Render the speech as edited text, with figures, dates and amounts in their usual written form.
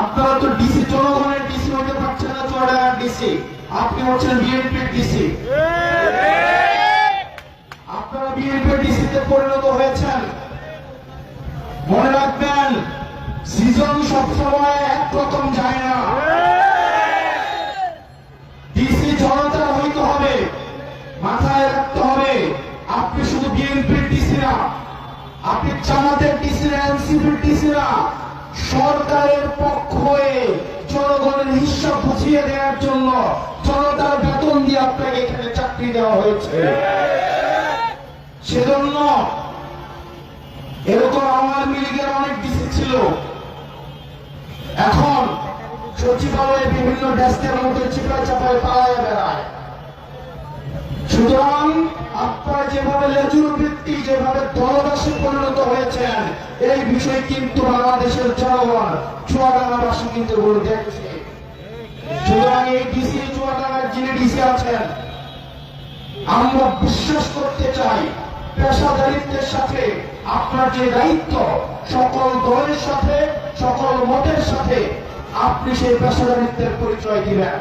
আপনারা তো ডিসি, জনগণের ডিসি হতে পারছেন না, চুয়াডাঙ্গার ডিসি। আপনি হচ্ছেন বিএনপির ডিসি। আপনারা বিএনপির ডিসিতে পরিণত হয়েছেন। মনে রাখবেন, সিজন সবসময় একরকম যায় না। ডিসি জনতার হইতে হবে, মাথায় রাখতে হবে। আপনি শুধু বিএনপির ডিসি না, আপনি জামাতের ডিসি না, এনসিপির ডিসি না। সরকারের পক্ষ হয়ে জনগণের হিসাব বুঝিয়ে দেওয়ার জন্য জনতার বেতন দিয়ে আপনাকে এখানে চাকরি দেওয়া হয়েছে। সেজন্য এরকম আওয়ামী লীগের অনেক ডিসি ছিল, এখন সচিবালয়ে বিভিন্ন ডেস্কের মধ্যে চিপায় চাপায় পালায় বেড়ায়। সুতরাং আপনারা যেভাবে লেজুর ভিত্তি, যেভাবে দলদাসে পরিণত হয়েছেন, এই বিষয় কিন্তু বাংলাদেশের জনগণ, চুয়াডাঙ্গাবাসী কিন্তু বলে দেখছে। সুতরাং এই ডিসি, চুয়াডাঙ্গার যিনি ডিসি আছেন, আমরা বিশ্বাস করতে চাই পেশাদারিত্বের সাথে আপনার যে দায়িত্ব, সকল দলের সাথে, সকল মতের সাথে আপনি সেই পেশাদারিত্বের পরিচয় দিবেন।